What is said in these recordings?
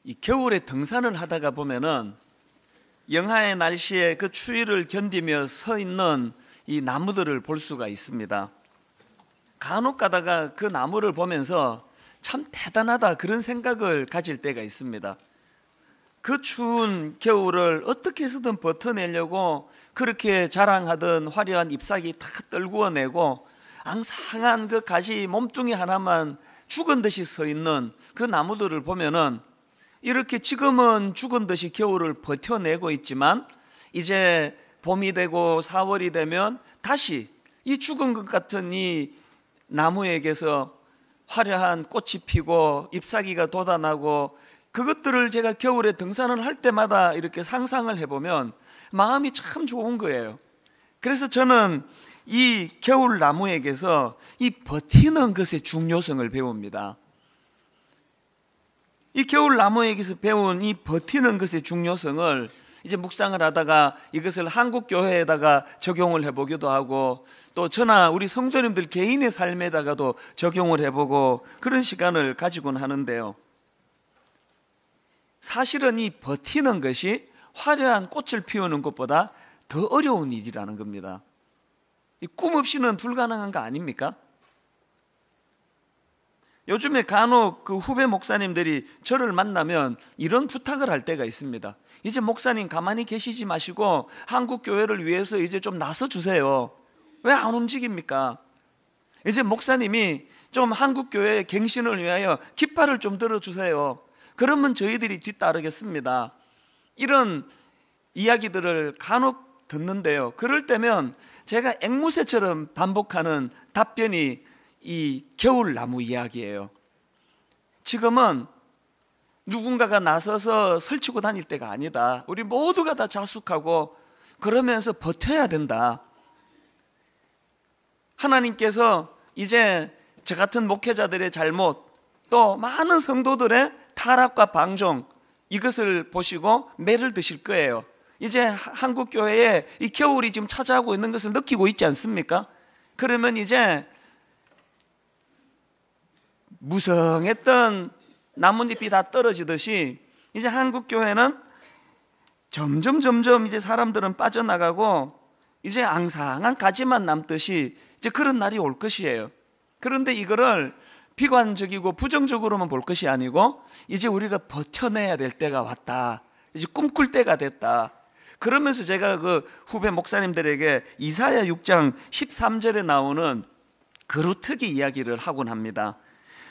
이 겨울에 등산을 하다가 보면은 영하의 날씨에 그 추위를 견디며 서 있는 이 나무들을 볼 수가 있습니다. 간혹 가다가 그 나무를 보면서 참 대단하다 그런 생각을 가질 때가 있습니다. 그 추운 겨울을 어떻게 해서든 버텨내려고 그렇게 자랑하던 화려한 잎사귀 다 떨구어내고 앙상한 그 가시 몸뚱이 하나만 죽은 듯이 서 있는 그 나무들을 보면은 이렇게 지금은 죽은 듯이 겨울을 버텨내고 있지만 이제 봄이 되고 4월이 되면 다시 이 죽은 것 같은 이 나무에게서 화려한 꽃이 피고 잎사귀가 돋아나고 그것들을 제가 겨울에 등산을 할 때마다 이렇게 상상을 해보면 마음이 참 좋은 거예요. 그래서 저는 이 겨울 나무에게서 이 버티는 것의 중요성을 배웁니다. 이 겨울 나무에게서 배운 이 버티는 것의 중요성을 이제 묵상을 하다가 이것을 한국 교회에다가 적용을 해보기도 하고 또 저나 우리 성도님들 개인의 삶에다가도 적용을 해보고 그런 시간을 가지곤 하는데요. 사실은 이 버티는 것이 화려한 꽃을 피우는 것보다 더 어려운 일이라는 겁니다. 이 꿈 없이는 불가능한 거 아닙니까? 요즘에 간혹 그 후배 목사님들이 저를 만나면 이런 부탁을 할 때가 있습니다. 이제 목사님 가만히 계시지 마시고 한국 교회를 위해서 이제 좀 나서 주세요. 왜 안 움직입니까? 이제 목사님이 좀 한국 교회의 갱신을 위하여 깃발을 좀 들어주세요. 그러면 저희들이 뒤따르겠습니다. 이런 이야기들을 간혹 듣는데요. 그럴 때면 제가 앵무새처럼 반복하는 답변이 이 겨울나무 이야기예요. 지금은 누군가가 나서서 설치고 다닐 때가 아니다. 우리 모두가 다 자숙하고 그러면서 버텨야 된다. 하나님께서 이제 저 같은 목회자들의 잘못 또 많은 성도들의 타락과 방종 이것을 보시고 매를 드실 거예요. 이제 한국교회에 이 겨울이 지금 찾아오고 있는 것을 느끼고 있지 않습니까? 그러면 이제 무성했던 나뭇잎이 다 떨어지듯이 이제 한국교회는 점점 이제 사람들은 빠져나가고 이제 앙상한 가지만 남듯이 이제 그런 날이 올 것이에요. 그런데 이거를 비관적이고 부정적으로만 볼 것이 아니고 이제 우리가 버텨내야 될 때가 왔다. 이제 꿈꿀 때가 됐다. 그러면서 제가 그 후배 목사님들에게 이사야 6장 13절에 나오는 그루터기 이야기를 하곤 합니다.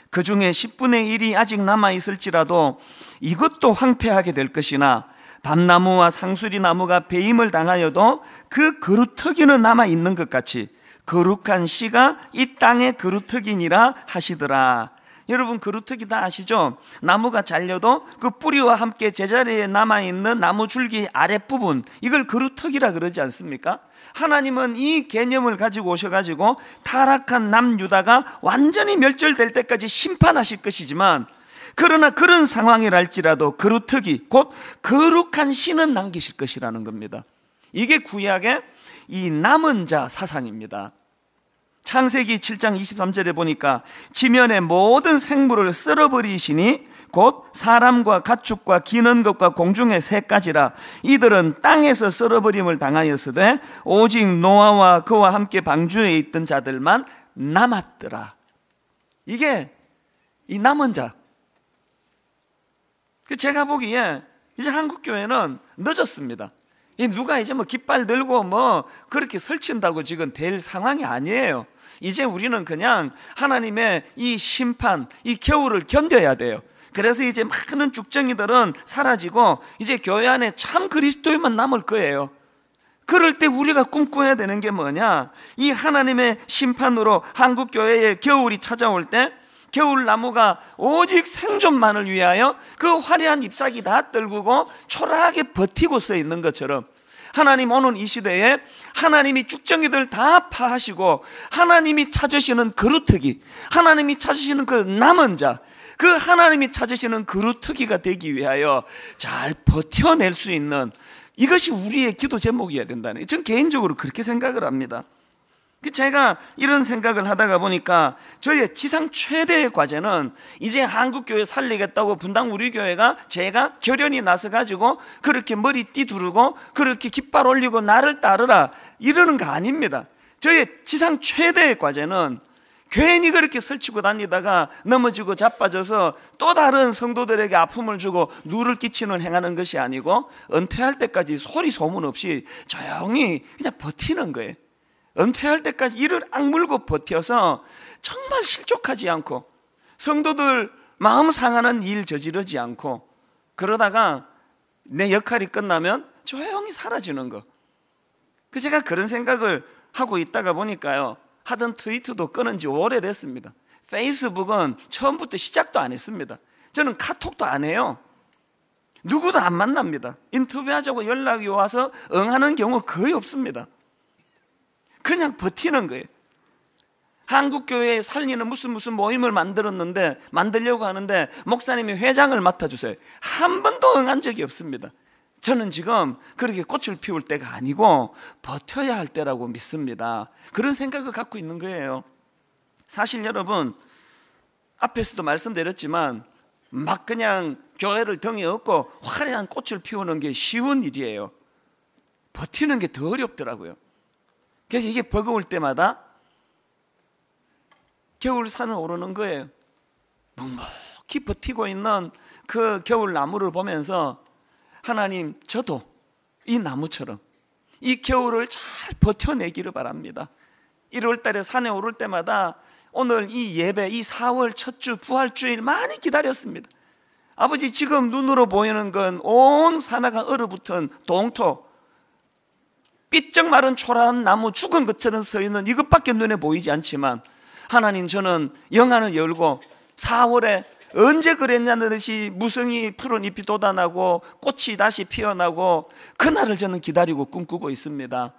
그 중에 10분의 1이 아직 남아있을지라도 이것도 황폐하게 될 것이나 밤나무와 상수리나무가 배임을 당하여도 그 그루터기는 남아있는 것 같이 거룩한 씨가 이 땅의 그루터기니라 하시더라. 여러분 그루터기 다 아시죠? 나무가 잘려도 그 뿌리와 함께 제자리에 남아있는 나무 줄기 아랫부분 이걸 그루터기라 그러지 않습니까? 하나님은 이 개념을 가지고 오셔가지고 타락한 남유다가 완전히 멸절될 때까지 심판하실 것이지만 그러나 그런 상황이랄지라도 그루터기 곧 거룩한 씨는 남기실 것이라는 겁니다. 이게 구약의 이 남은 자 사상입니다. 창세기 7장 23절에 보니까 지면의 모든 생물을 쓸어버리시니 곧 사람과 가축과 기는 것과 공중의 새까지라 이들은 땅에서 쓸어버림을 당하였으되 오직 노아와 그와 함께 방주에 있던 자들만 남았더라. 이게 이 남은 자. 제가 보기에 이제 한국교회는 늦었습니다. 누가 이제 뭐 깃발 들고 뭐 그렇게 설친다고 지금 될 상황이 아니에요. 이제 우리는 그냥 하나님의 이 심판, 이 겨울을 견뎌야 돼요. 그래서 이제 많은 죽정이들은 사라지고 이제 교회 안에 참 그리스도인만 남을 거예요. 그럴 때 우리가 꿈꿔야 되는 게 뭐냐? 이 하나님의 심판으로 한국교회에 겨울이 찾아올 때 겨울나무가 오직 생존만을 위하여 그 화려한 잎사귀 다 떨구고 초라하게 버티고 서 있는 것처럼 하나님 오는 이 시대에 하나님이 쭉정이들 다 파하시고 하나님이 찾으시는 그루터기, 하나님이 찾으시는 그 남은 자, 그 하나님이 찾으시는 그루터기가 되기 위하여 잘 버텨낼 수 있는 이것이 우리의 기도 제목이어야 된다는, 전 개인적으로 그렇게 생각을 합니다. 제가 이런 생각을 하다가 보니까 저의 지상 최대의 과제는 이제 한국교회 살리겠다고 분당 우리 교회가 제가 결연히 나서가지고 그렇게 머리띠 두르고 그렇게 깃발 올리고 나를 따르라 이러는 거 아닙니다. 저의 지상 최대의 과제는 괜히 그렇게 설치고 다니다가 넘어지고 자빠져서 또 다른 성도들에게 아픔을 주고 누를 끼치는 행하는 것이 아니고 은퇴할 때까지 소리 소문 없이 조용히 그냥 버티는 거예요. 은퇴할 때까지 이를 악물고 버텨서 정말 실족하지 않고 성도들 마음 상하는 일 저지르지 않고 그러다가 내 역할이 끝나면 조용히 사라지는 거. 제가 그런 생각을 하고 있다가 보니까요, 하던 트위터도 끊은 지 오래됐습니다. 페이스북은 처음부터 시작도 안 했습니다. 저는 카톡도 안 해요. 누구도 안 만납니다. 인터뷰하자고 연락이 와서 응하는 경우 거의 없습니다. 그냥 버티는 거예요. 한국교회에 살리는 무슨 모임을 만들려고 하는데 목사님이 회장을 맡아주세요. 한 번도 응한 적이 없습니다. 저는 지금 그렇게 꽃을 피울 때가 아니고 버텨야 할 때라고 믿습니다. 그런 생각을 갖고 있는 거예요. 사실 여러분, 앞에서도 말씀드렸지만 막 그냥 교회를 등에 업고 화려한 꽃을 피우는 게 쉬운 일이에요. 버티는 게 더 어렵더라고요. 그래서 이게 버거울 때마다 겨울산을 오르는 거예요. 묵묵히 버티고 있는 그 겨울나무를 보면서 하나님, 저도 이 나무처럼 이 겨울을 잘 버텨내기를 바랍니다. 1월 달에 산에 오를 때마다 오늘 이 예배, 이 4월 첫 주 부활주일 많이 기다렸습니다. 아버지, 지금 눈으로 보이는 건 온 산하가 얼어붙은 동토, 삐쩍 마른 초라한 나무 죽은 것처럼 서 있는 이것밖에 눈에 보이지 않지만 하나님, 저는 영안을 열고 4월에 언제 그랬냐는 듯이 무성이 푸른 잎이 돋아나고 꽃이 다시 피어나고 그날을 저는 기다리고 꿈꾸고 있습니다.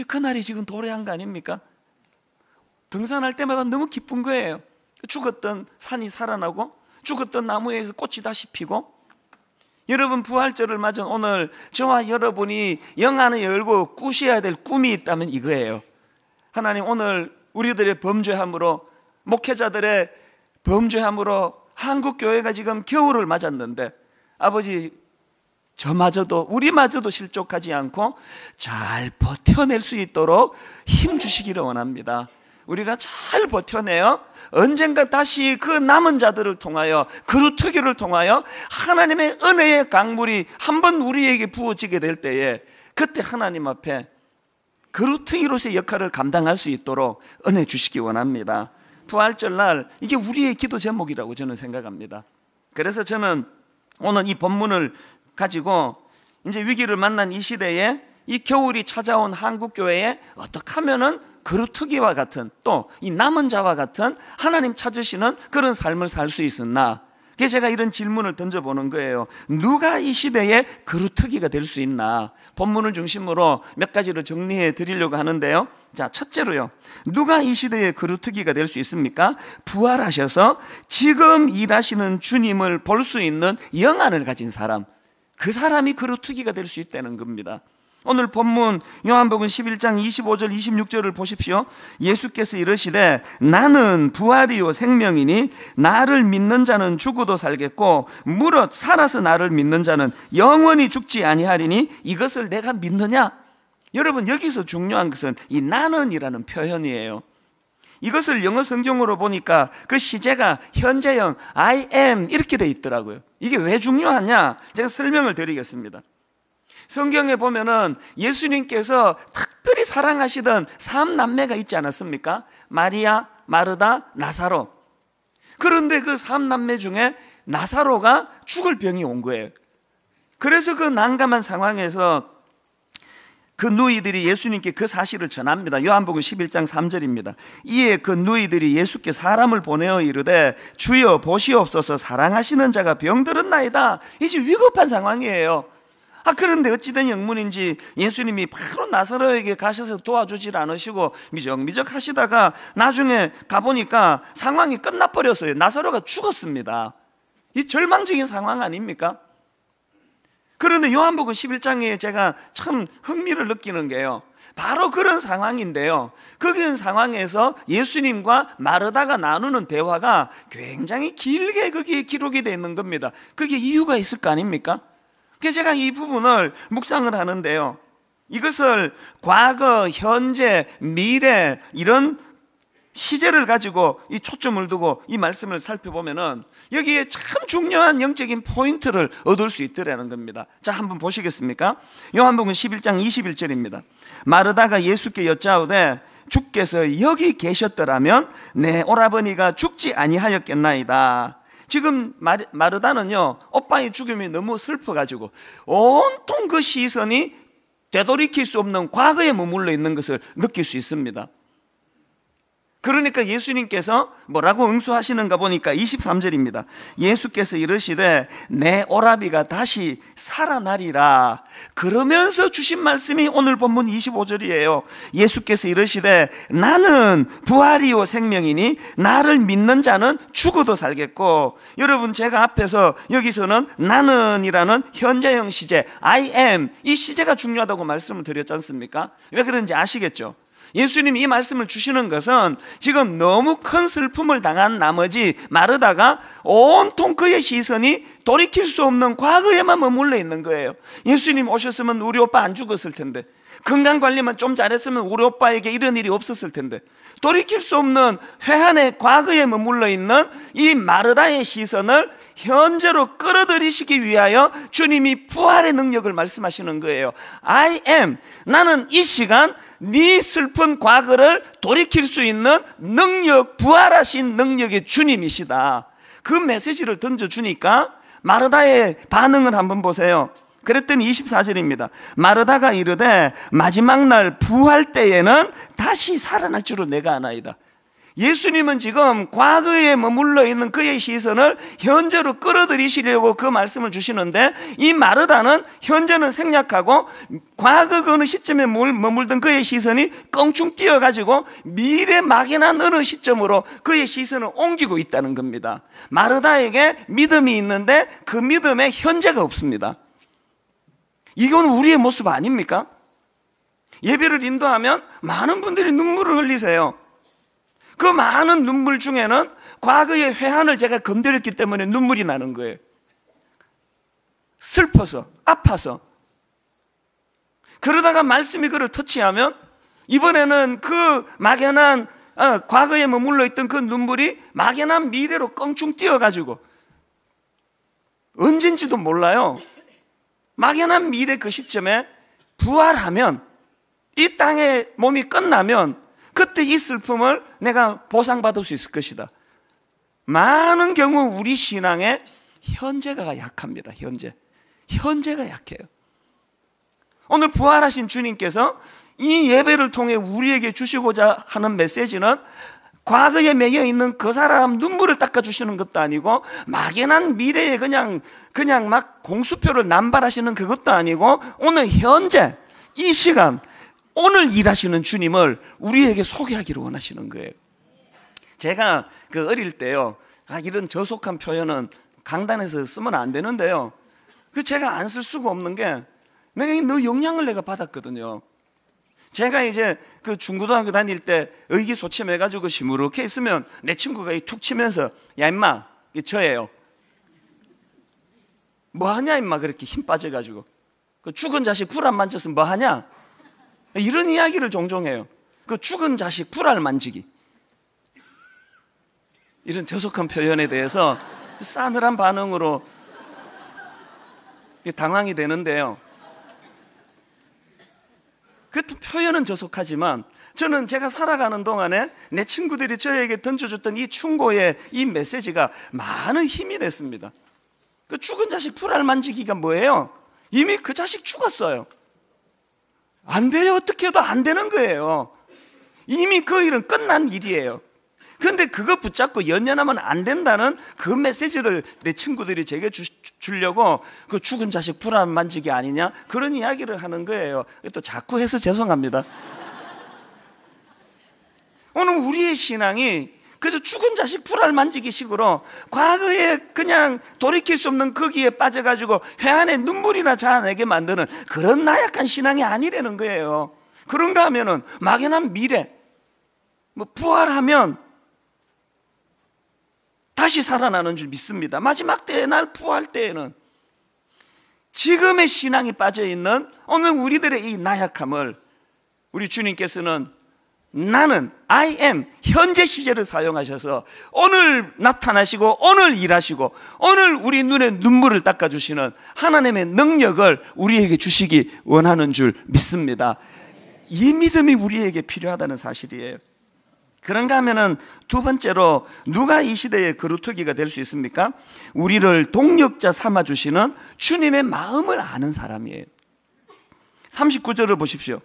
그날이 지금 도래한 거 아닙니까? 등산할 때마다 너무 기쁜 거예요. 죽었던 산이 살아나고 죽었던 나무에서 꽃이 다시 피고. 여러분, 부활절을 맞은 오늘 저와 여러분이 영안을 열고 꾸셔야 될 꿈이 있다면 이거예요. 하나님, 오늘 우리들의 범죄함으로, 목회자들의 범죄함으로 한국교회가 지금 겨울을 맞았는데 아버지, 저마저도 우리마저도 실족하지 않고 잘 버텨낼 수 있도록 힘 주시기를 원합니다. 우리가 잘 버텨내요 언젠가 다시 그 남은 자들을 통하여, 그루터기를 통하여 하나님의 은혜의 강물이 한번 우리에게 부어지게 될 때에 그때 하나님 앞에 그루터기로서의 역할을 감당할 수 있도록 은혜 주시기 원합니다. 부활절 날 이게 우리의 기도 제목이라고 저는 생각합니다. 그래서 저는 오늘 이 본문을 가지고 이제 위기를 만난 이 시대에 이 겨울이 찾아온 한국교회에 어떻게 하면은 그루터기와 같은, 또 이 남은 자와 같은 하나님 찾으시는 그런 삶을 살 수 있었나? 그래서 제가 이런 질문을 던져보는 거예요. 누가 이 시대에 그루터기가 될 수 있나? 본문을 중심으로 몇 가지를 정리해 드리려고 하는데요. 자, 첫째로요, 누가 이 시대에 그루터기가 될 수 있습니까? 부활하셔서 지금 일하시는 주님을 볼 수 있는 영안을 가진 사람, 그 사람이 그루터기가 될 수 있다는 겁니다. 오늘 본문 요한복음 11장 25절 26절을 보십시오. 예수께서 이르시되 나는 부활이요 생명이니 나를 믿는 자는 죽어도 살겠고 무릇 살아서 나를 믿는 자는 영원히 죽지 아니하리니 이것을 내가 믿느냐? 여러분, 여기서 중요한 것은 이 나는이라는 표현이에요. 이것을 영어 성경으로 보니까 그 시제가 현재형 I am 이렇게 돼 있더라고요. 이게 왜 중요하냐? 제가 설명을 드리겠습니다. 성경에 보면은 예수님께서 특별히 사랑하시던 3남매가 있지 않았습니까? 마리아, 마르다, 나사로. 그런데 그 3남매 중에 나사로가 죽을 병이 온 거예요. 그래서 그 난감한 상황에서 그 누이들이 예수님께 그 사실을 전합니다. 요한복음 11장 3절입니다. 이에 그 누이들이 예수께 사람을 보내어 이르되 주여 보시옵소서, 사랑하시는 자가 병들었나이다. 이제 위급한 상황이에요. 그런데 어찌된 영문인지 예수님이 바로 나사로에게 가셔서 도와주질 않으시고 미적미적 하시다가 나중에 가보니까 상황이 끝나버렸어요. 나사로가 죽었습니다. 이 절망적인 상황 아닙니까? 그런데 요한복음 11장에 제가 참 흥미를 느끼는 게요, 바로 그런 상황인데요. 그런 상황에서 예수님과 마르다가 나누는 대화가 굉장히 길게 거기에 기록이 되어 있는 겁니다. 그게 이유가 있을 거 아닙니까? 그래서 제가 이 부분을 묵상을 하는데요, 이것을 과거, 현재, 미래 이런 시제를 가지고 이 초점을 두고 이 말씀을 살펴보면은 여기에 참 중요한 영적인 포인트를 얻을 수 있더라는 겁니다. 자, 한번 보시겠습니까? 요한복음 11장 21절입니다. 마르다가 예수께 여짜오되 주께서 여기 계셨더라면 내 오라버니가 죽지 아니하였겠나이다. 지금 마르다는요, 오빠의 죽음이 너무 슬퍼가지고 온통 그 시선이 되돌이킬 수 없는 과거에 머물러 있는 것을 느낄 수 있습니다. 그러니까 예수님께서 뭐라고 응수하시는가 보니까 23절입니다. 예수께서 이르시되 내 오라비가 다시 살아나리라. 그러면서 주신 말씀이 오늘 본문 25절이에요. 예수께서 이르시되 나는 부활이요 생명이니 나를 믿는 자는 죽어도 살겠고, 여러분 제가 앞에서 여기서는 나는이라는 현재형 시제 I am, 이 시제가 중요하다고 말씀을 드렸지 않습니까? 왜 그런지 아시겠죠? 예수님이 이 말씀을 주시는 것은 지금 너무 큰 슬픔을 당한 나머지 마르다가 온통 그의 시선이 돌이킬 수 없는 과거에만 머물러 있는 거예요. 예수님 오셨으면 우리 오빠 안 죽었을 텐데, 건강관리만 좀 잘했으면 우리 오빠에게 이런 일이 없었을 텐데, 돌이킬 수 없는 회한의 과거에 머물러 있는 이 마르다의 시선을 현재로 끌어들이시기 위하여 주님이 부활의 능력을 말씀하시는 거예요. I am, 나는 이 시간 네 슬픈 과거를 돌이킬 수 있는 능력, 부활하신 능력의 주님이시다. 그 메시지를 던져주니까 마르다의 반응을 한번 보세요. 그랬더니 24절입니다. 마르다가 이르되 마지막 날 부활 때에는 다시 살아날 줄을 내가 아나이다. 예수님은 지금 과거에 머물러 있는 그의 시선을 현재로 끌어들이시려고 그 말씀을 주시는데, 이 마르다는 현재는 생략하고 과거 그 어느 시점에 머물던 그의 시선이 껑충 뛰어가지고 미래 막연한 어느 시점으로 그의 시선을 옮기고 있다는 겁니다. 마르다에게 믿음이 있는데 그 믿음에 현재가 없습니다. 이건 우리의 모습 아닙니까? 예배를 인도하면 많은 분들이 눈물을 흘리세요. 그 많은 눈물 중에는 과거의 회한을 제가 건드렸기 때문에 눈물이 나는 거예요. 슬퍼서, 아파서. 그러다가 말씀이 그를 터치하면 이번에는 그 막연한 과거에 머물러 있던 그 눈물이 막연한 미래로 껑충 뛰어가지고 언젠지도 몰라요. 막연한 미래 그 시점에 부활하면, 이 땅의 몸이 끝나면 그때 이 슬픔을 내가 보상받을 수 있을 것이다. 많은 경우 우리 신앙의 현재가 약합니다. 현재가 약해요. 오늘 부활하신 주님께서 이 예배를 통해 우리에게 주시고자 하는 메시지는 과거에 매여 있는 그 사람 눈물을 닦아주시는 것도 아니고, 막연한 미래에 그냥 막 공수표를 남발하시는 그것도 아니고, 오늘 현재 이 시간 오늘 일하시는 주님을 우리에게 소개하기를 원하시는 거예요. 제가 그 어릴 때요, 이런 저속한 표현은 강단에서 쓰면 안 되는데요, 그 제가 안 쓸 수가 없는 게, 내가 너 영향을 내가 받았거든요. 제가 이제 그 중고등학교 다닐 때 의기소침해가지고 시무룩해 있으면 내 친구가 툭 치면서 야 임마, 이게 저예요. 뭐하냐 임마, 그렇게 힘 빠져가지고 그 죽은 자식 불 안 만졌으면 뭐하냐, 이런 이야기를 종종 해요. 그 죽은 자식 불알 만지기, 이런 저속한 표현에 대해서 싸늘한 반응으로 당황이 되는데요, 그 표현은 저속하지만 저는 제가 살아가는 동안에 내 친구들이 저에게 던져줬던 이 충고의 이 메시지가 많은 힘이 됐습니다. 그 죽은 자식 불알 만지기가 뭐예요? 이미 그 자식 죽었어요. 안 돼요. 어떻게 해도 안 되는 거예요. 이미 그 일은 끝난 일이에요. 그런데 그거 붙잡고 연연하면 안 된다는 그 메시지를 내 친구들이 제게 주려고 그 죽은 자식 불알 만지기 아니냐, 그런 이야기를 하는 거예요. 또 자꾸 해서 죄송합니다. 오늘 우리의 신앙이 그래서 죽은 자식 불알 만지기 식으로 과거에 그냥 돌이킬 수 없는 거기에 빠져가지고 회한의 눈물이나 자아내게 만드는 그런 나약한 신앙이 아니라는 거예요. 그런가 하면은 막연한 미래, 부활하면 다시 살아나는 줄 믿습니다. 마지막 때의 날 부활 때에는 지금의 신앙이 빠져있는 오늘 우리들의 이 나약함을 우리 주님께서는 나는 I am 현재 시제를 사용하셔서 오늘 나타나시고 오늘 일하시고 오늘 우리 눈에 눈물을 닦아주시는 하나님의 능력을 우리에게 주시기 원하는 줄 믿습니다. 이 믿음이 우리에게 필요하다는 사실이에요. 그런가 하면은 두 번째로 누가 이 시대의 거루터기가 될 수 있습니까? 우리를 동력자 삼아주시는 주님의 마음을 아는 사람이에요. 39절을 보십시오.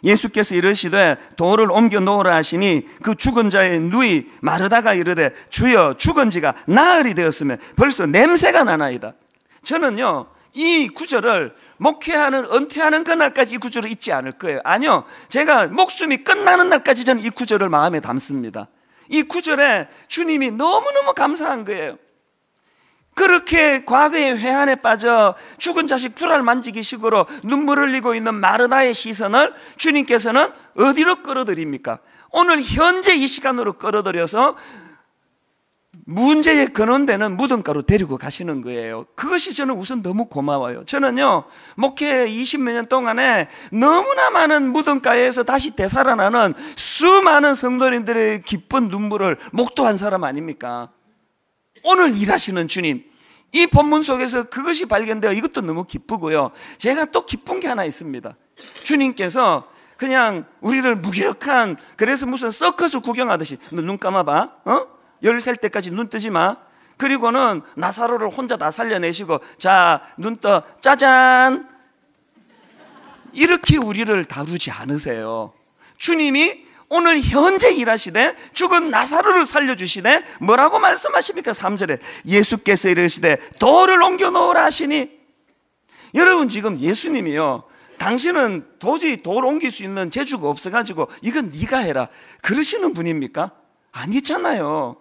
예수께서 이르시되 돌을 옮겨 놓으라 하시니 그 죽은 자의 누이 마르다가 이르되 주여 죽은 지가 나흘이 되었으면 벌써 냄새가 나나이다. 저는요 이 구절을 목회하는 은퇴하는 그날까지 이 구절을 잊지 않을 거예요. 아니요, 제가 목숨이 끝나는 날까지 저는 이 구절을 마음에 담습니다. 이 구절에 주님이 너무너무 감사한 거예요. 그렇게 과거의 회한에 빠져 죽은 자식 불알 만지기 식으로 눈물 흘리고 있는 마르다의 시선을 주님께서는 어디로 끌어들입니까? 오늘 현재 이 시간으로 끌어들여서 문제의 근원되는 무덤가로 데리고 가시는 거예요. 그것이 저는 우선 너무 고마워요. 저는요 목회 20몇 년 동안에 너무나 많은 무덤가에서 다시 되살아나는 수많은 성도님들의 기쁜 눈물을 목도한 사람 아닙니까? 오늘 일하시는 주님, 이 본문 속에서 그것이 발견되어 이것도 너무 기쁘고요. 제가 또 기쁜 게 하나 있습니다. 주님께서 그냥 우리를 무기력한, 그래서 무슨 서커스 구경하듯이 너 눈 감아봐, 10살 때까지 눈 뜨지 마. 그리고는 나사로를 혼자 다 살려내시고 자, 눈 떠, 짜잔, 이렇게 우리를 다루지 않으세요. 주님이 오늘 현재 일하시되 죽은 나사로를 살려주시되 뭐라고 말씀하십니까? 3절에 예수께서 이르시되 돌을 옮겨 놓으라 하시니, 여러분 지금 예수님이요 당신은 도저히 돌 옮길 수 있는 재주가 없어가지고 이건 네가 해라 그러시는 분입니까? 아니잖아요.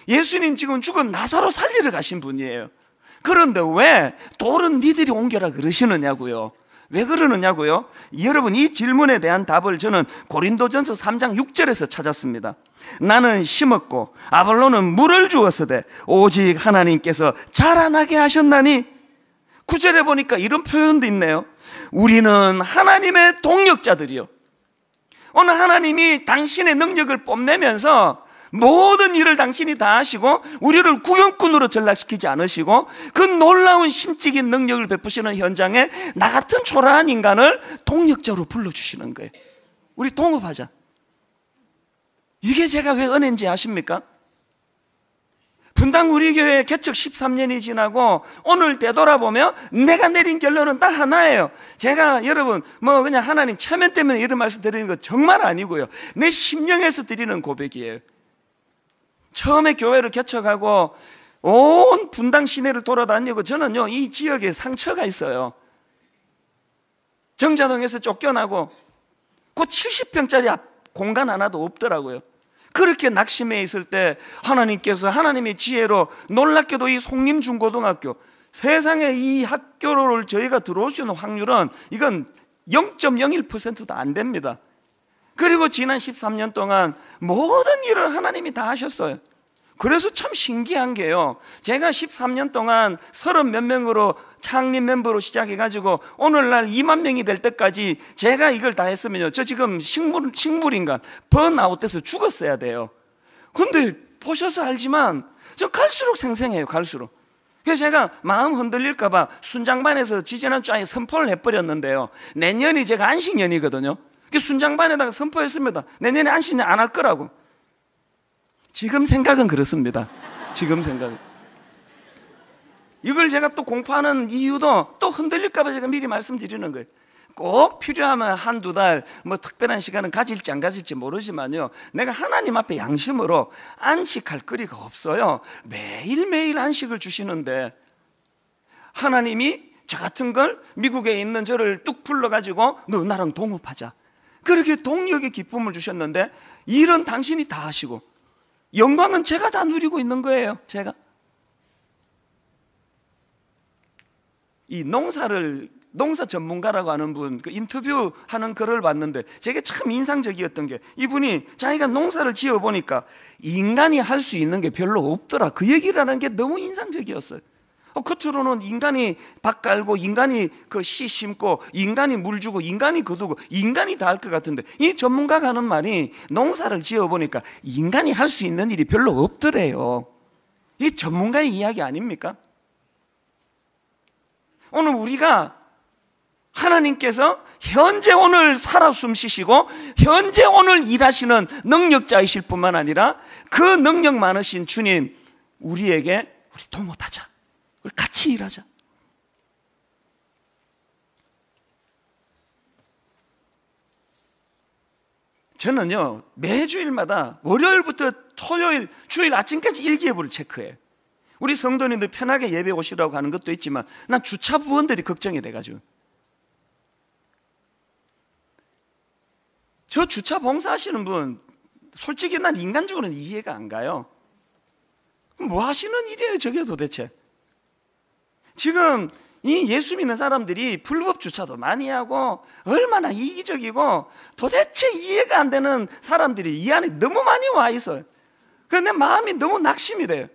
예수님 지금 죽은 나사로 살리러 가신 분이에요. 그런데 왜 돌은 니들이 옮겨라 그러시느냐고요. 왜 그러느냐고요? 여러분 이 질문에 대한 답을 저는 고린도전서 3장 6절에서 찾았습니다. 나는 심었고 아볼로는 물을 주었으되 오직 하나님께서 자라나게 하셨나니. 9절에 보니까 이런 표현도 있네요. 우리는 하나님의 동력자들이요. 오늘 하나님이 당신의 능력을 뽐내면서 모든 일을 당신이 다 하시고 우리를 구경꾼으로 전락시키지 않으시고 그 놀라운 신적인 능력을 베푸시는 현장에 나 같은 초라한 인간을 동력자로 불러주시는 거예요. 우리 동업하자. 이게 제가 왜 은혜인지 아십니까? 분당 우리 교회 개척 13년이 지나고 오늘 되돌아보면 내가 내린 결론은 딱 하나예요. 제가 여러분 그냥 하나님 체면 때문에 이런 말씀 드리는 거 정말 아니고요, 내 심령에서 드리는 고백이에요. 처음에 교회를 개척하고 온 분당 시내를 돌아다니고 저는요 이 지역에 상처가 있어요. 정자동에서 쫓겨나고 그 70평짜리 공간 하나도 없더라고요. 그렇게 낙심해 있을 때 하나님께서 하나님의 지혜로 놀랍게도 이 송림중고등학교, 세상에 이 학교를 저희가 들어올 수 있는 확률은 이건 0.01%도 안 됩니다. 그리고 지난 13년 동안 모든 일을 하나님이 다 하셨어요. 그래서 참 신기한 게요, 제가 13년 동안 30몇 명으로 창립 멤버로 시작해가지고 오늘날 2만 명이 될 때까지 제가 이걸 다 했으면요 저 지금 식물인간 번아웃돼서 죽었어야 돼요. 근데 보셔서 알지만 저 갈수록 생생해요. 갈수록. 그래서 제가 마음 흔들릴까봐 순장반에서 지지난 주에 선포를 해버렸는데요, 내년이 제가 안식년이거든요. 순장반에다가 선포했습니다. 내년에 안식년 안 할 거라고. 지금 생각은 그렇습니다. 지금 생각은. 이걸 제가 또 공포하는 이유도 또 흔들릴까봐 제가 미리 말씀드리는 거예요. 꼭 필요하면 한두 달 특별한 시간은 가질지 안 가질지 모르지만요, 내가 하나님 앞에 양심으로 안식할 거리가 없어요. 매일매일 안식을 주시는데 하나님이 저 같은 걸 미국에 있는 저를 뚝 불러가지고 너 나랑 동업하자, 그렇게 동력의 기쁨을 주셨는데 일은 당신이 다 하시고 영광은 제가 다 누리고 있는 거예요. 제가 이 농사를 농사 전문가라고 하는 분, 그 인터뷰하는 글을 봤는데 제게 참 인상적이었던 게, 이분이 자기가 농사를 지어보니까 인간이 할 수 있는 게 별로 없더라, 그 얘기를 하는 게 너무 인상적이었어요. 겉으로는 인간이 밭 갈고 인간이 그 씨 심고 인간이 물 주고 인간이 거두고 인간이 다 할 것 같은데, 이 전문가가 하는 말이 농사를 지어보니까 인간이 할 수 있는 일이 별로 없더래요. 이 전문가의 이야기 아닙니까? 오늘 우리가 하나님께서 현재 오늘 살아 숨쉬시고 현재 오늘 일하시는 능력자이실 뿐만 아니라 그 능력 많으신 주님, 우리에게 우리 동업하자, 우리 같이 일하자. 저는요, 매주일마다 월요일부터 토요일, 주일 아침까지 일기예보를 체크해요. 우리 성도님들 편하게 예배 오시라고 하는 것도 있지만 난 주차 부원들이 걱정이 돼가지고, 저 주차 봉사하시는 분 솔직히 난 인간적으로는 이해가 안 가요. 뭐 하시는 일이에요 저게 도대체? 지금 이 예수 믿는 사람들이 불법 주차도 많이 하고 얼마나 이기적이고 도대체 이해가 안 되는 사람들이 이 안에 너무 많이 와 있어요. 그런데 마음이 너무 낙심이 돼요.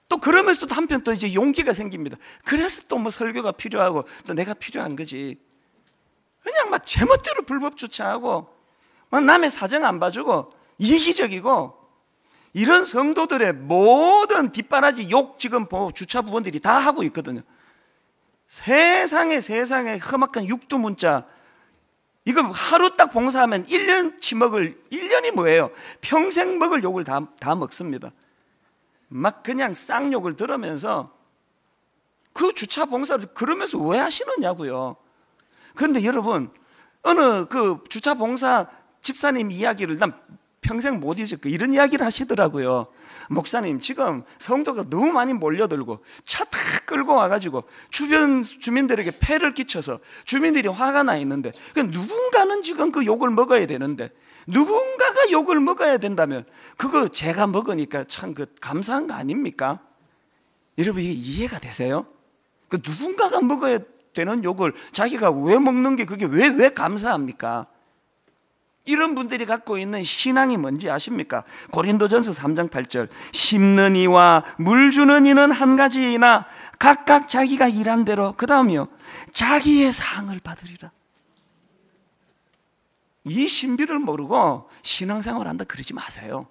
또 그러면서도 한편 또 이제 용기가 생깁니다. 그래서 또 뭐 설교가 필요하고 또 내가 필요한 거지. 그냥 막 제멋대로 불법 주차하고 막 남의 사정 안 봐주고 이기적이고, 이런 성도들의 모든 뒷바라지 욕 지금 주차 부원들이 다 하고 있거든요. 세상에 험악한 육두문자, 이거 하루 딱 봉사하면 1년치 먹을, 1년이 뭐예요? 평생 먹을 욕을 다 먹습니다. 막 그냥 쌍욕을 들으면서 그 주차 봉사를 그러면서 왜 하시느냐고요. 그런데 여러분, 어느 그 주차 봉사 집사님 이야기를 난 평생 못 잊을까, 이런 이야기를 하시더라고요. 목사님, 지금 성도가 너무 많이 몰려들고 차 다 끌고 와가지고 주변 주민들에게 폐를 끼쳐서 주민들이 화가 나 있는데, 누군가는 지금 그 욕을 먹어야 되는데, 누군가가 욕을 먹어야 된다면 그거 제가 먹으니까 참 그 감사한 거 아닙니까? 여러분, 이게 이해가 되세요? 그 누군가가 먹어야 되는 욕을 자기가 왜 먹는 게 그게 왜 감사합니까? 이런 분들이 갖고 있는 신앙이 뭔지 아십니까? 고린도전서 3장 8절, 심는 이와 물 주는 이는 한 가지이나 각각 자기가 일한 대로, 그 다음이요, 자기의 상을 받으리라. 이 신비를 모르고 신앙생활 한다 그러지 마세요.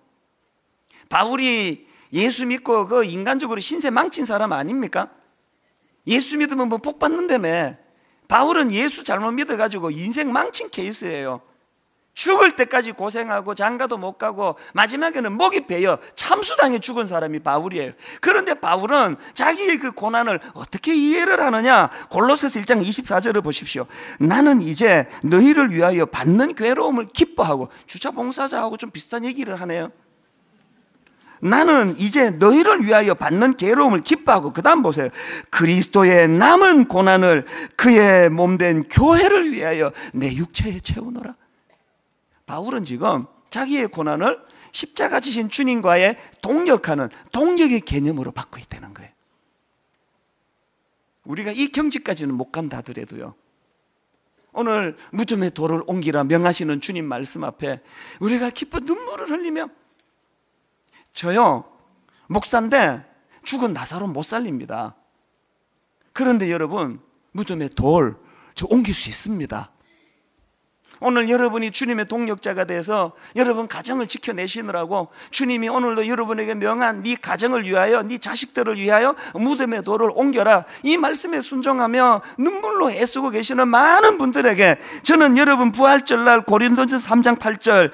바울이 예수 믿고 그 인간적으로 신세 망친 사람 아닙니까? 예수 믿으면 뭐 복 받는다며. 바울은 예수 잘못 믿어가지고 인생 망친 케이스예요. 죽을 때까지 고생하고 장가도 못 가고 마지막에는 목이 베어 참수당해 죽은 사람이 바울이에요. 그런데 바울은 자기의 그 고난을 어떻게 이해를 하느냐? 골로새서 1장 24절을 보십시오. 나는 이제 너희를 위하여 받는 괴로움을 기뻐하고, 주차 봉사자하고 좀 비슷한 얘기를 하네요. 나는 이제 너희를 위하여 받는 괴로움을 기뻐하고, 그 다음 보세요. 그리스도의 남은 고난을 그의 몸된 교회를 위하여 내 육체에 채우노라. 바울은 지금 자기의 고난을 십자가 지신 주님과의 동력하는 동력의 개념으로 받고 있다는 거예요. 우리가 이 경지까지는 못 간다 하더라도요, 오늘 무덤의 돌을 옮기라 명하시는 주님 말씀 앞에 우리가 기뻐 눈물을 흘리며, 저요 목사인데 죽은 나사로 못 살립니다. 그런데 여러분, 무덤의 돌 저 옮길 수 있습니다. 오늘 여러분이 주님의 동력자가 돼서 여러분 가정을 지켜내시느라고 주님이 오늘도 여러분에게 명한 네 가정을 위하여, 네 자식들을 위하여 무덤의 돌을 옮겨라, 이 말씀에 순종하며 눈물로 애쓰고 계시는 많은 분들에게 저는 여러분 부활절날 고린도전서 3장 8절,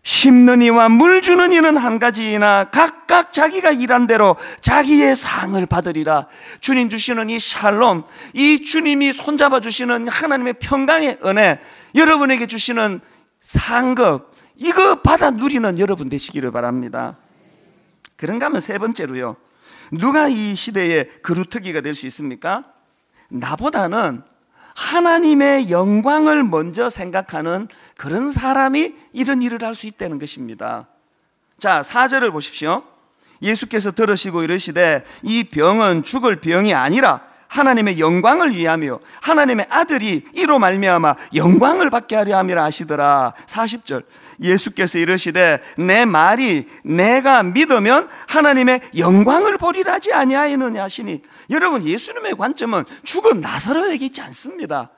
심는 이와 물 주는 이는 한 가지이나 각각 자기가 일한 대로 자기의 상을 받으리라. 주님 주시는 이 샬롬, 이 주님이 손잡아 주시는 하나님의 평강의 은혜, 여러분에게 주시는 상급, 이거 받아 누리는 여러분 되시기를 바랍니다. 그런가 하면 세 번째로요, 누가 이 시대의 그루터기가 될 수 있습니까? 나보다는 하나님의 영광을 먼저 생각하는 그런 사람이 이런 일을 할 수 있다는 것입니다. 자, 4절을 보십시오. 예수께서 들으시고 이르시되 이 병은 죽을 병이 아니라 하나님의 영광을 위하며 하나님의 아들이 이로 말미암아 영광을 받게 하려 함이라 하시더라. 40절 예수께서 이르시되 내 말이 내가 믿으면 하나님의 영광을 보리라 하지 아니하였느냐 하시니, 여러분 예수님의 관점은 죽은 나사로에게 있지 않습니다.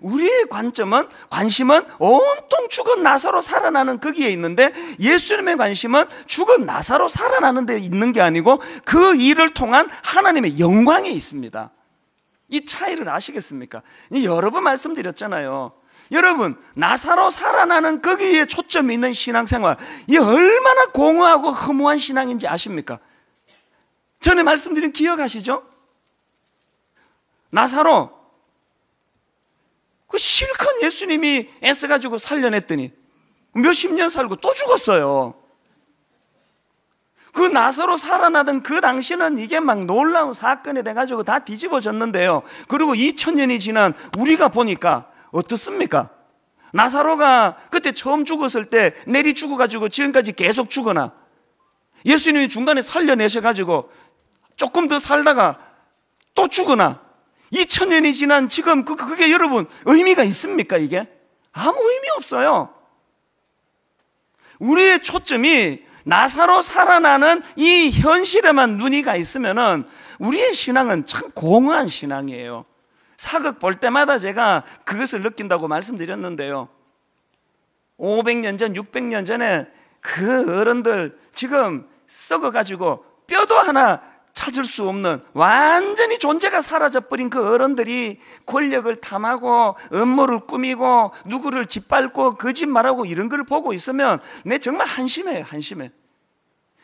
우리의 관심은 온통 죽은 나사로 살아나는 거기에 있는데, 예수님의 관심은 죽은 나사로 살아나는 데 있는 게 아니고 그 일을 통한 하나님의 영광에 있습니다. 이 차이를 아시겠습니까? 여러 번 말씀드렸잖아요. 여러분, 나사로 살아나는 거기에 초점이 있는 신앙생활, 이 얼마나 공허하고 허무한 신앙인지 아십니까? 전에 말씀드린 기억하시죠? 나사로 그 실컷 예수님이 애써가지고 살려냈더니 몇십 년 살고 또 죽었어요. 그 나사로 살아나던 그 당시는 이게 막 놀라운 사건이 돼가지고 다 뒤집어졌는데요. 그리고 2000년이 지난 우리가 보니까 어떻습니까? 나사로가 그때 처음 죽었을 때 내리 죽어가지고 지금까지 계속 죽어나, 예수님이 중간에 살려내셔가지고 조금 더 살다가 또 죽어나, 2000년이 지난 지금 그게 여러분 의미가 있습니까? 이게 아무 의미 없어요. 우리의 초점이 나사로 살아나는 이 현실에만 눈이 가 있으면은 우리의 신앙은 참 공허한 신앙이에요. 사극 볼 때마다 제가 그것을 느낀다고 말씀드렸는데요. 500년 전, 600년 전에 그 어른들 지금 썩어가지고 뼈도 하나 찾을 수 없는 완전히 존재가 사라져버린 그 어른들이 권력을 탐하고 음모를 꾸미고 누구를 짓밟고 거짓말하고 이런 걸 보고 있으면 내 정말 한심해요. 한심해.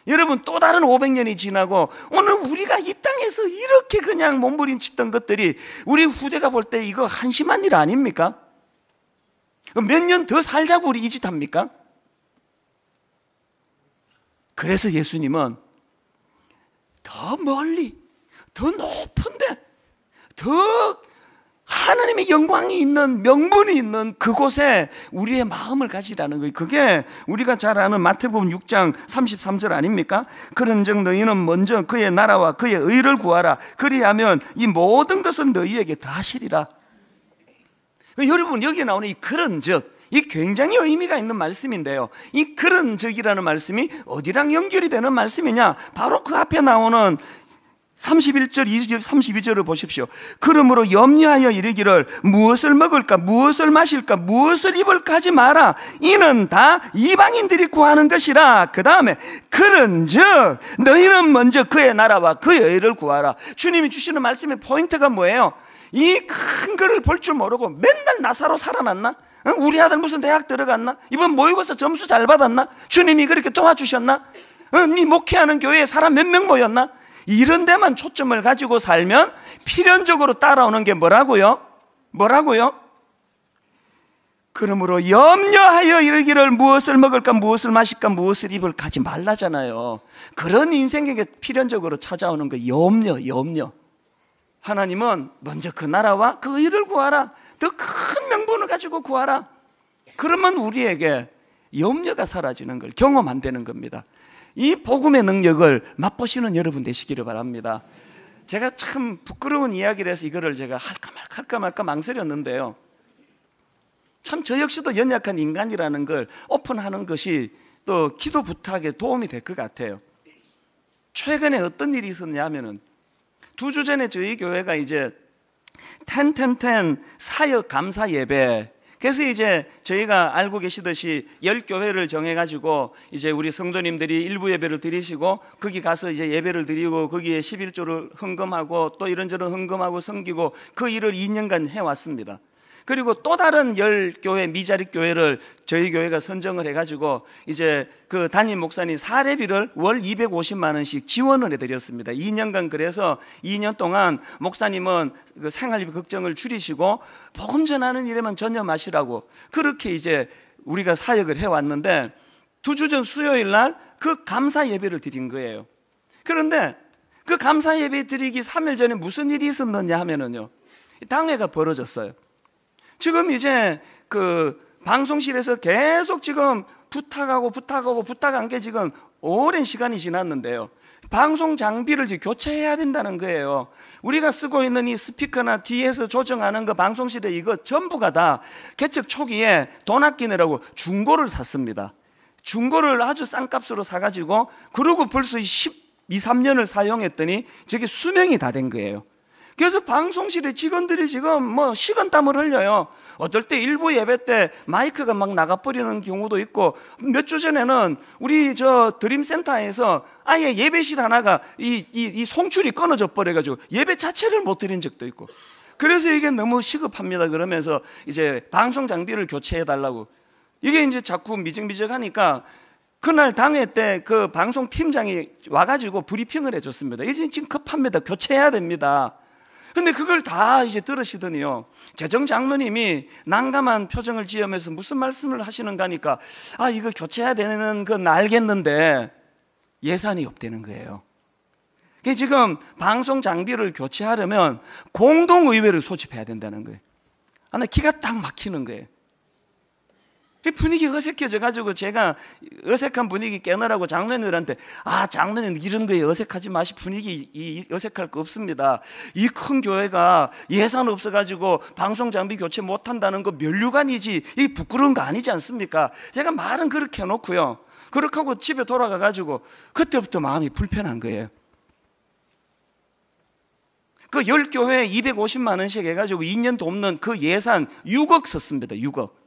여러분, 또 다른 500년이 지나고 오늘 우리가 이 땅에서 이렇게 그냥 몸부림치던 것들이 우리 후대가 볼 때 이거 한심한 일 아닙니까? 몇 년 더 살자고 우리 이 짓 합니까? 그래서 예수님은 더 멀리, 더 높은데, 더 하나님의 영광이 있는, 명분이 있는 그곳에 우리의 마음을 가지라는 거예요. 그게 우리가 잘 아는 마태복음 6장 33절 아닙니까? 그런즉 너희는 먼저 그의 나라와 그의 의를 구하라. 그리하면 이 모든 것은 너희에게 다하시리라. 여러분, 여기에 나오는 이 그런즉, 이 굉장히 의미가 있는 말씀인데요, 이 그런즉이라는 말씀이 어디랑 연결이 되는 말씀이냐? 바로 그 앞에 나오는 31절, 32절을 보십시오. 그러므로 염려하여 이르기를 무엇을 먹을까, 무엇을 마실까, 무엇을 입을까 하지 마라. 이는 다 이방인들이 구하는 것이라. 그 다음에 그런즉 너희는 먼저 그의 나라와 그의 의를 구하라. 주님이 주시는 말씀의 포인트가 뭐예요? 이 큰 거를 볼 줄 모르고 맨날 나사로 살아났나? 우리 아들 무슨 대학 들어갔나? 이번 모의고사 점수 잘 받았나? 주님이 그렇게 도와주셨나? 네 목회하는 교회에 사람 몇 명 모였나? 이런 데만 초점을 가지고 살면 필연적으로 따라오는 게 뭐라고요? 그러므로 염려하여 이르기를 무엇을 먹을까, 무엇을 마실까, 무엇을 입을까 하지 말라잖아요. 그런 인생에게 필연적으로 찾아오는 거 염려. 하나님은 먼저 그 나라와 그 의를 구하라. 더 큰 명분을 가지고 구하라. 그러면 우리에게 염려가 사라지는 걸 경험한다는 겁니다. 이 복음의 능력을 맛보시는 여러분 되시기를 바랍니다. 제가 참 부끄러운 이야기를 해서 이거를 제가 할까 말까 망설였는데요, 참 저 역시도 연약한 인간이라는 걸 오픈하는 것이 또 기도 부탁에 도움이 될 것 같아요. 최근에 어떤 일이 있었냐면은 2주 전에 저희 교회가 이제 10 사역 감사 예배, 그래서 이제 저희가 알고 계시듯이 10교회를 정해가지고 이제 우리 성도님들이 일부 예배를 드리시고 거기 가서 이제 예배를 드리고 거기에 11조를 헌금하고 또 이런저런 헌금하고 섬기고 그 일을 2년간 해왔습니다. 그리고 또 다른 10교회 미자립 교회를 저희 교회가 선정을 해가지고 이제 그 담임 목사님 사례비를 월 250만 원씩 지원을 해드렸습니다. 2년간. 그래서 2년 동안 목사님은 그 생활비 걱정을 줄이시고 복음 전하는 일에만 전념하시라고 그렇게 이제 우리가 사역을 해왔는데 2주 전 수요일 날 그 감사 예배를 드린 거예요. 그런데 그 감사 예배 드리기 3일 전에 무슨 일이 있었느냐 하면은요, 당회가 벌어졌어요. 지금 이제 그 방송실에서 계속 지금 부탁한 게 지금 오랜 시간이 지났는데요, 방송 장비를 이제 교체해야 된다는 거예요. 우리가 쓰고 있는 이 스피커나 뒤에서 조정하는 거 방송실에 이거 전부가 다 개척 초기에 돈 아끼느라고 중고를 샀습니다. 중고를 아주 싼 값으로 사가지고 그러고 벌써 12, 3년을 사용했더니 저게 수명이 다 된 거예요. 그래서 방송실에 직원들이 지금 뭐 식은땀을 흘려요. 어떨 때 일부 예배 때 마이크가 막 나가버리는 경우도 있고, 몇 주 전에는 우리 저 드림센터에서 아예 예배실 하나가 이 송출이 끊어져 버려가지고 예배 자체를 못 드린 적도 있고, 그래서 이게 너무 시급합니다. 그러면서 이제 방송 장비를 교체해 달라고. 이게 이제 자꾸 미적미적하니까 그날 당회 때 그 방송 팀장이 와가지고 브리핑을 해줬습니다. 이제 지금 급합니다. 교체해야 됩니다. 근데 그걸 다 이제 들으시더니요, 재정 장로님이 난감한 표정을 지으면서 무슨 말씀을 하시는가 하니까, 아, 이거 교체해야 되는 건 알겠는데 예산이 없다는 거예요. 지금 방송 장비를 교체하려면 공동의회를 소집해야 된다는 거예요. 아, 나 기가 딱 막히는 거예요. 분위기가 어색해져 가지고 제가 어색한 분위기 깨느라고 장로님들한테, 아, 장로님 이런 거에 어색하지 마시, 분위기 어색할 거 없습니다. 이 큰 교회가 예산 없어 가지고 방송 장비 교체 못 한다는 거 면류관이지 이 부끄러운 거 아니지 않습니까? 제가 말은 그렇게 해놓고요, 그렇게 하고 집에 돌아가 가지고 그때부터 마음이 불편한 거예요. 그 10교회에 250만 원씩 해가지고 2년 돕는 그 예산 6억 썼습니다. 6억.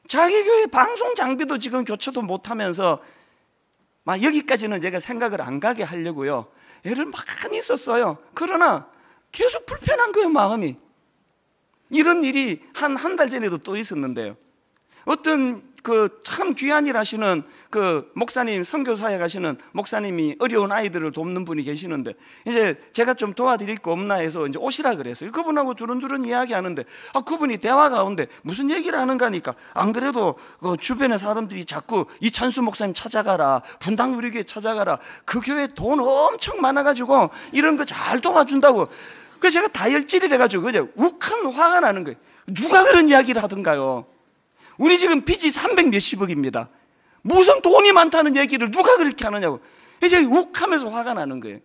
자기 교회 방송 장비도 지금 교체도 못하면서 막 여기까지는 제가 생각을 안 가게 하려고요, 애를 많이 썼어요. 그러나 계속 불편한 거예요, 마음이. 이런 일이 한 달 전에도 또 있었는데요. 어떤 그 참 귀한 일 하시는 그 목사님, 선교사에 가시는 목사님이 어려운 아이들을 돕는 분이 계시는데, 이제 제가 좀 도와드릴 거 없나 해서 이제 오시라 그랬어요. 그분하고 두런두런 이야기하는데, 아, 그분이 대화 가운데 무슨 얘기를 하는가 하니까, 안 그래도 그 주변의 사람들이 자꾸 이찬수 목사님 찾아가라, 분당 우리 교회 찾아가라, 그 교회 돈 엄청 많아가지고 이런 거 잘 도와준다고. 그래서 제가 다혈질을 해가지고 그냥 욱하면 화가 나는 거예요. 누가 그런 이야기를 하던가요? 우리 지금 빚이 300 몇십억입니다. 무슨 돈이 많다는 얘기를 누가 그렇게 하느냐고. 이제 욱하면서 화가 나는 거예요.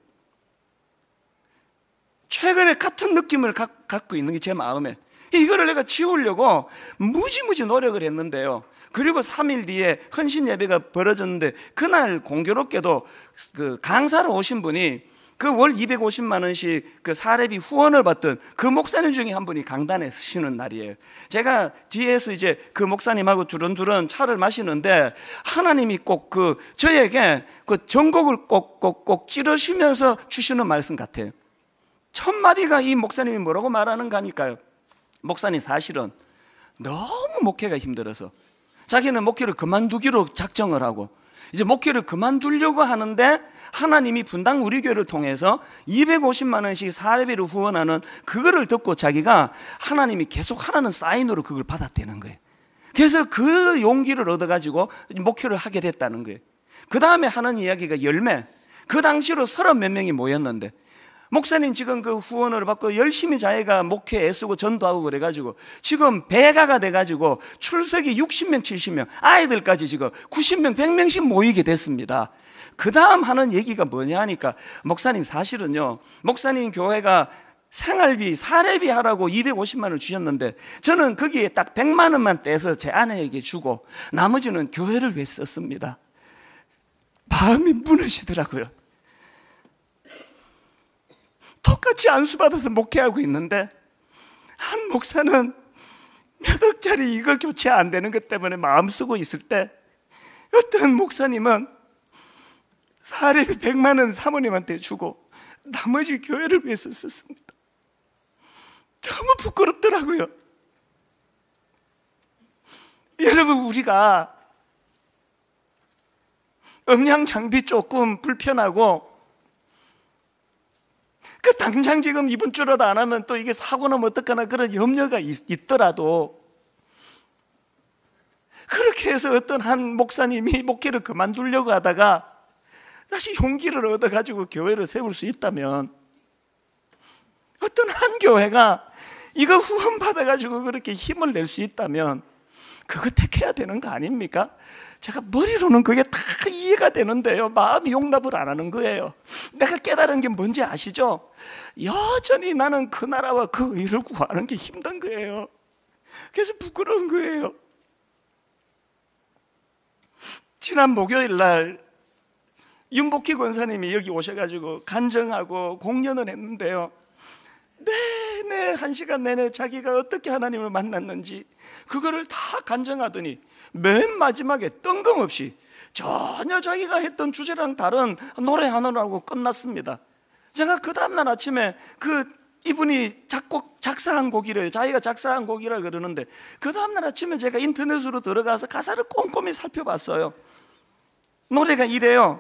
최근에 같은 느낌을 갖고 있는 게 제 마음에, 이거를 내가 지우려고 무지무지 노력을 했는데요. 그리고 3일 뒤에 헌신 예배가 벌어졌는데, 그날 공교롭게도 그 강사로 오신 분이 그 월 250만 원씩 그 사례비 후원을 받던 그 목사님 중에 한 분이 강단에 서시는 날이에요. 제가 뒤에서 이제 그 목사님하고 두런두런 차를 마시는데, 하나님이 꼭 그 저에게 그 전곡을 꼭꼭꼭 찌르시면서 주시는 말씀 같아요. 첫 마디가 이 목사님이 뭐라고 말하는가 하니까요, 목사님 사실은 너무 목회가 힘들어서 자기는 목회를 그만두기로 작정을 하고 이제 목회를 그만두려고 하는데, 하나님이 분당 우리 교회를 통해서 250만 원씩 사례비를 후원하는 그거를 듣고 자기가 하나님이 계속 하라는 사인으로 그걸 받았다는 거예요. 그래서 그 용기를 얻어가지고 목회를 하게 됐다는 거예요. 그 다음에 하는 이야기가 열매. 그 당시로 30몇 명이 모였는데, 목사님 지금 그 후원을 받고 열심히 자기가 목회 애쓰고 전도하고 그래가지고 지금 배가가 돼가지고 출석이 60명 70명, 아이들까지 지금 90명 100명씩 모이게 됐습니다. 그 다음 하는 얘기가 뭐냐 하니까, 목사님 사실은요, 목사님 교회가 생활비 사례비 하라고 250만 원을 주셨는데, 저는 거기에 딱 100만 원만 떼서 제 아내에게 주고 나머지는 교회를 위해 썼습니다. 마음이 무너지더라고요. 똑같이 안수받아서 목회하고 있는데, 한 목사는 몇 억짜리 이거 교체 안 되는 것 때문에 마음 쓰고 있을 때, 어떤 목사님은 사례비 100만 원 사모님한테 주고 나머지 교회를 위해서 썼습니다. 너무 부끄럽더라고요. 여러분, 우리가 음향 장비 조금 불편하고 그 당장 지금 이번 주라도 안 하면 또 이게 사고 나면 어떡하나 그런 염려가 있더라도, 그렇게 해서 어떤 한 목사님이 목회를 그만두려고 하다가 다시 용기를 얻어가지고 교회를 세울 수 있다면, 어떤 한 교회가 이거 후원 받아가지고 그렇게 힘을 낼 수 있다면 그거 택해야 되는 거 아닙니까? 제가 머리로는 그게 다 이해가 되는데요, 마음이 용납을 안 하는 거예요. 내가 깨달은 게 뭔지 아시죠? 여전히 나는 그 나라와 그 의를 구하는 게 힘든 거예요. 그래서 부끄러운 거예요. 지난 목요일 날 윤복희 권사님이 여기 오셔가지고 간증하고 공연을 했는데요, 내내 1시간 내내 자기가 어떻게 하나님을 만났는지 그거를 다 간증하더니 맨 마지막에 뜬금없이 전혀 자기가 했던 주제랑 다른 노래 하나로 하고 끝났습니다. 제가 그 다음날 아침에 이분이 작사한 곡이래요. 자기가 작사한 곡이라 그러는데 그 다음날 아침에 제가 인터넷으로 들어가서 가사를 꼼꼼히 살펴봤어요. 노래가 이래요.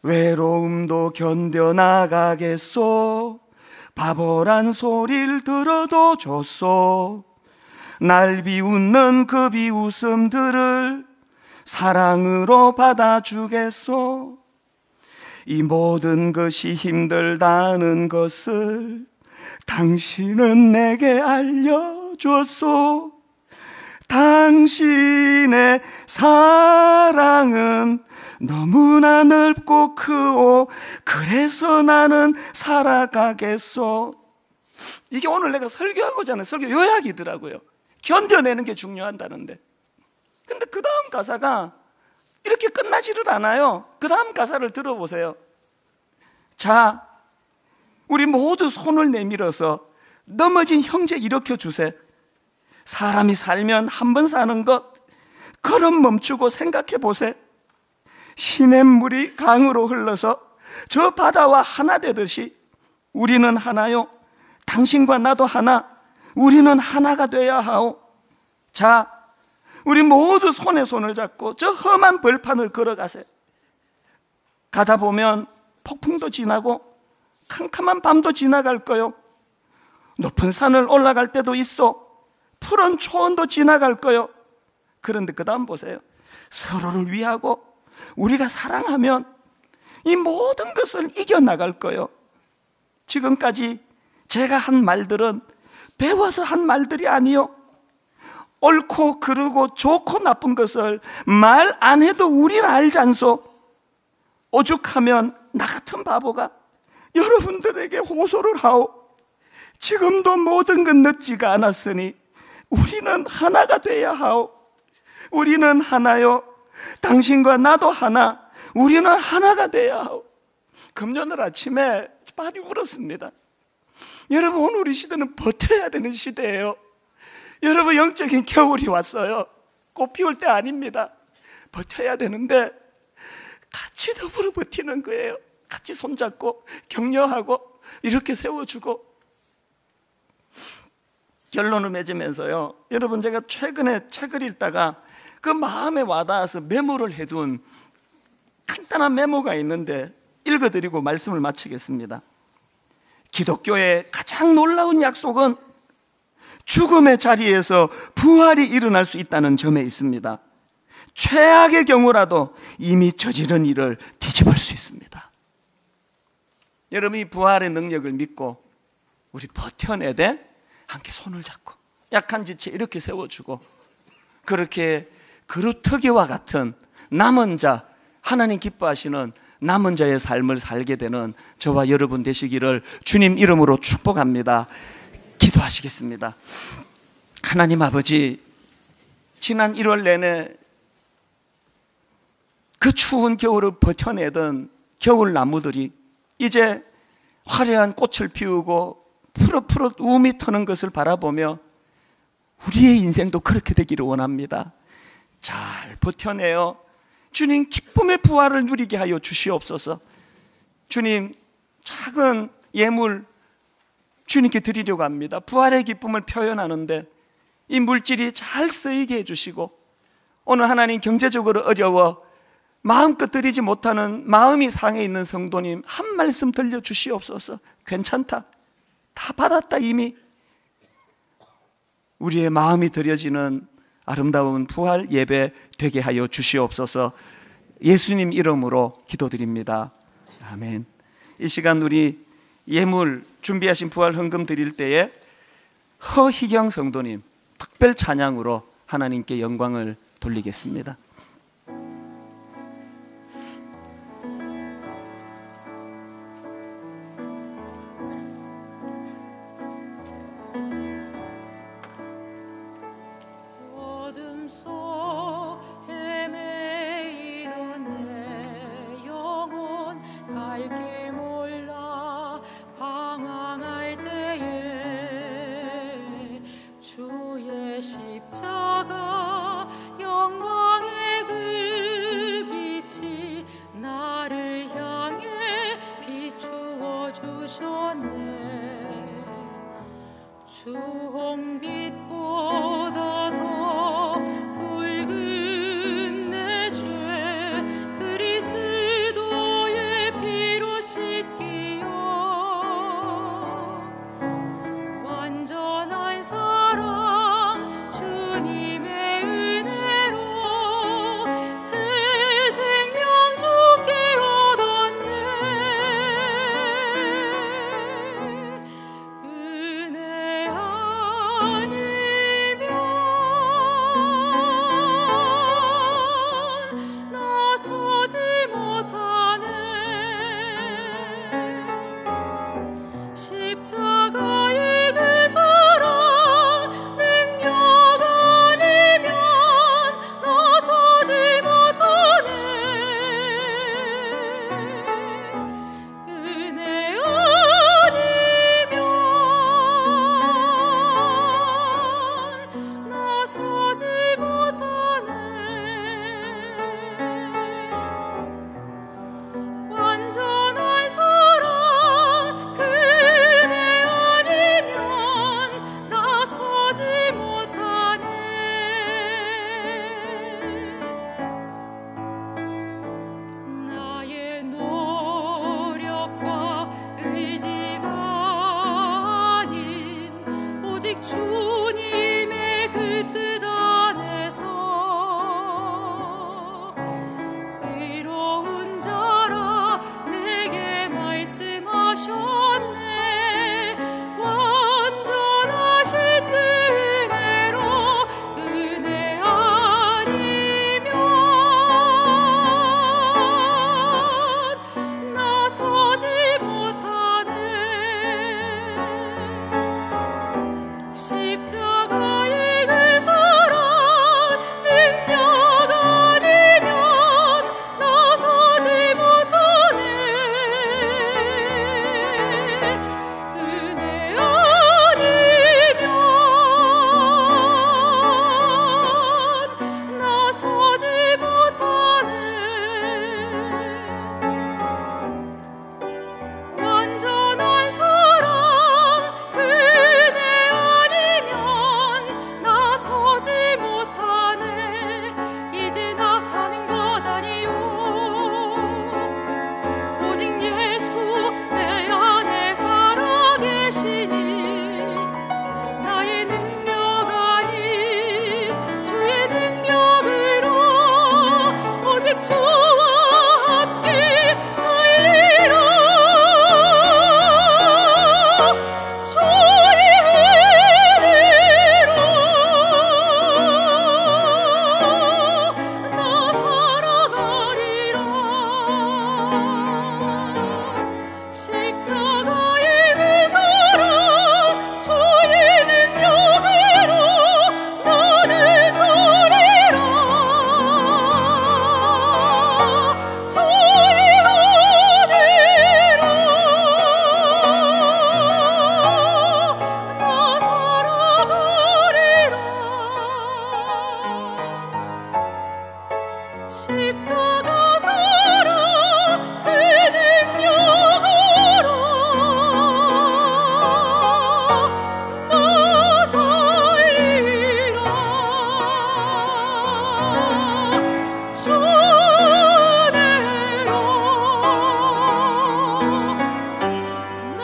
외로움도 견뎌나가겠소, 바보란 소리를 들어도 좋소, 날 비웃는 그 비웃음들을 사랑으로 받아주겠소, 이 모든 것이 힘들다는 것을 당신은 내게 알려줬소, 당신의 사랑은 너무나 넓고 크오, 그래서 나는 살아가겠소. 이게 오늘 내가 설교하고자 하는 설교 요약이더라고요. 견뎌내는 게 중요하다는데. 근데 그 다음 가사가 이렇게 끝나지를 않아요. 그 다음 가사를 들어보세요. 자, 우리 모두 손을 내밀어서 넘어진 형제 일으켜 주세. 사람이 살면 한 번 사는 것, 걸음 멈추고 생각해 보세. 시냇물이 강으로 흘러서 저 바다와 하나 되듯이 우리는 하나요, 당신과 나도 하나, 우리는 하나가 돼야 하오. 자, 우리 모두 손에 손을 잡고 저 험한 벌판을 걸어가세. 가다 보면 폭풍도 지나고 캄캄한 밤도 지나갈 거요, 높은 산을 올라갈 때도 있어, 푸른 초원도 지나갈 거요. 그런데 그 다음 보세요. 서로를 위하고 우리가 사랑하면 이 모든 것을 이겨나갈 거요. 지금까지 제가 한 말들은 배워서 한 말들이 아니요, 옳고 그르고 좋고 나쁜 것을 말 안 해도 우리는 알잖소. 오죽하면 나 같은 바보가 여러분들에게 호소를 하오. 지금도 모든 건 늦지가 않았으니 우리는 하나가 돼야 하오. 우리는 하나요, 당신과 나도 하나, 우리는 하나가 돼야 하오. 금요일 아침에 많이 울었습니다. 여러분, 오늘 우리 시대는 버텨야 되는 시대예요. 여러분, 영적인 겨울이 왔어요. 꽃 피울 때 아닙니다. 버텨야 되는데 같이 더불어 버티는 거예요. 같이 손잡고 격려하고 이렇게 세워주고. 결론을 맺으면서요, 여러분, 제가 최근에 책을 읽다가 그 마음에 와닿아서 메모를 해둔 간단한 메모가 있는데 읽어드리고 말씀을 마치겠습니다. 기독교의 가장 놀라운 약속은 죽음의 자리에서 부활이 일어날 수 있다는 점에 있습니다. 최악의 경우라도 이미 저지른 일을 뒤집을 수 있습니다. 여러분, 이 부활의 능력을 믿고 우리 버텨내야 돼. 함께 손을 잡고 약한 지체 이렇게 세워주고, 그렇게 그루터기와 같은 남은 자, 하나님 기뻐하시는 남은 자의 삶을 살게 되는 저와 여러분 되시기를 주님 이름으로 축복합니다. 기도하시겠습니다. 하나님 아버지, 지난 1월 내내 그 추운 겨울을 버텨내던 겨울 나무들이 이제 화려한 꽃을 피우고 푸릇푸릇 우음이 트는 것을 바라보며 우리의 인생도 그렇게 되기를 원합니다. 잘 버텨내어 주님 기쁨의 부활을 누리게 하여 주시옵소서. 주님, 작은 예물 주님께 드리려고 합니다. 부활의 기쁨을 표현하는데 이 물질이 잘 쓰이게 해주시고, 오늘 하나님 경제적으로 어려워 마음껏 드리지 못하는 마음이 상해 있는 성도님 한 말씀 들려주시옵소서. 괜찮다, 다 받았다 이미. 우리의 마음이 드려지는 아름다운 부활 예배 되게 하여 주시옵소서. 예수님 이름으로 기도드립니다. 아멘. 이 시간 우리 예물 준비하신 부활 헌금 드릴 때에 허희경 성도님 특별 찬양으로 하나님께 영광을 돌리겠습니다. 어둠 속 헤매이던 내 영혼 갈 길 몰라 방황할 때에 주의 십자가 영광의 그 빛이 나를 향해 비추어 주셨네. 주홍빛보다 더 붉은 내 죄 그리스도의 피로 씻기어 완전한 사랑 주님의 은혜로 새 생명 주께 얻었네. 은혜 아니면 나서지 못하네. 십자가의 그 사랑 능력 아니면 나서지 못하네. 은혜 아니면 나서지 못하네. 완전한 사랑 그 은혜 아니면 나서지 못하네. 나의 노력과 의지가 아닌 오직 주님의 그 뜻 안에서 의로운 자라 내게 말씀하셨네. 완전하신 그 은혜로 은혜 아니면 나서지 못하네. 십자가의 그 사랑 능력 아니면 나서지 못하네. 은혜 아니면 나서지 못하네. 완전한 사랑 그 은혜 아니면 나서지 못하네. 이제 나 사는 것 아니요 오직 예수 내 안에 살아계시니 나의 능력 아닌 주의 능력으로 오직 주와 함께 살리라. 주의 은혜로 나 살아가리라. 십자가의 그 사랑 주의 능력으로 나는 서리라. 주의 은혜로 나 살아가리라. 십자가 사랑 그 능력으로 나 살리라. 주 은혜로 나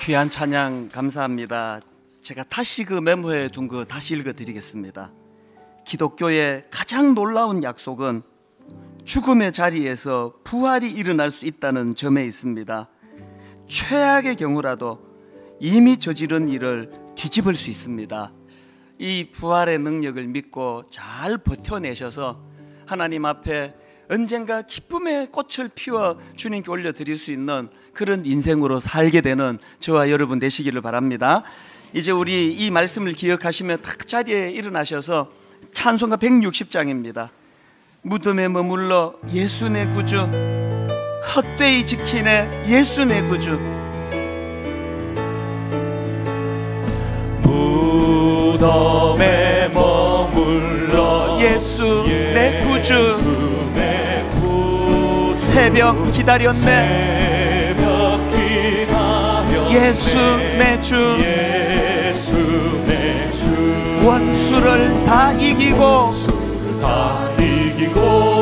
귀한 찬양 감사합니다. 제가 다시 그 메모해 둔 거 다시 읽어드리겠습니다. 기독교의 가장 놀라운 약속은 죽음의 자리에서 부활이 일어날 수 있다는 점에 있습니다. 최악의 경우라도 이미 저지른 일을 뒤집을 수 있습니다. 이 부활의 능력을 믿고 잘 버텨내셔서 하나님 앞에 언젠가 기쁨의 꽃을 피워 주님께 올려드릴 수 있는 그런 인생으로 살게 되는 저와 여러분 되시기를 바랍니다. 이제 우리 이 말씀을 기억하시면 탁 자리에 일어나셔서 찬송가 160장입니다. 무덤에 머물러 예수 내 구주, 헛되이 지키네 예수 내 구주. 무덤에 머물러 예수 내 구주. 새벽 기다렸네 예수 내 주. 원수를 다 이기고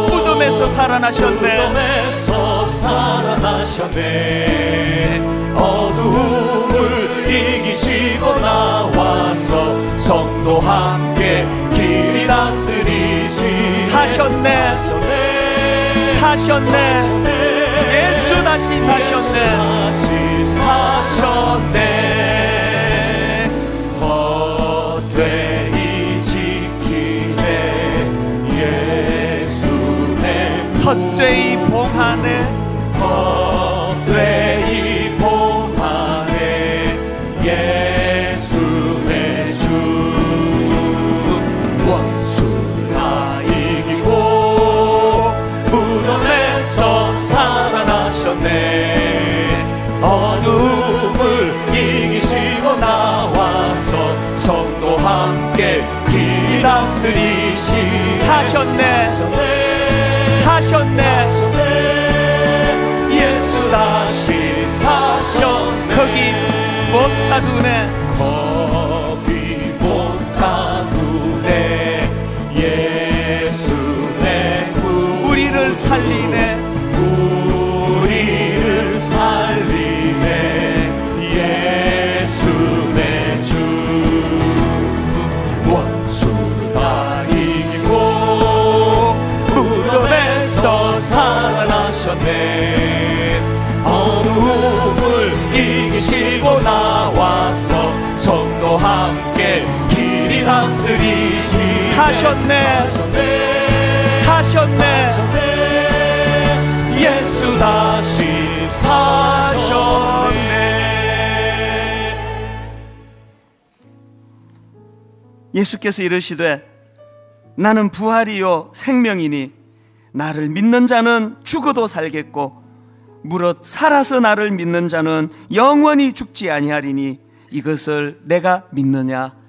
무덤에서 살아나셨네. 어두움을 이기시고 나와서 성도 함께 길이 다스리시. 사셨네 예수 다시 사셨네. 헛되이 지키네 예수 내 구. 헛되이 봉하네 예수 내 주. 원수 다 이기고 무덤에서 살아나셨네. 어둠을 이기시고 나와서 성도 함께 길 다스리시. 사셨네 예수 다시 사셨네. 거기 못 가두네 예수 내 구. 우리를 살리네 예수 내 주. 원수 다 이기고 무덤에서 살아나셨네. 어둠을 이기시고 나와서 성도 함께 길이 다스리시. 사셨네 예수 다시 사셨네. 예수께서 이르시되 나는 부활이요 생명이니 나를 믿는 자는 죽어도 살겠고 무릇 살아서 나를 믿는 자는 영원히 죽지 아니하리니 이것을 내가 믿느냐.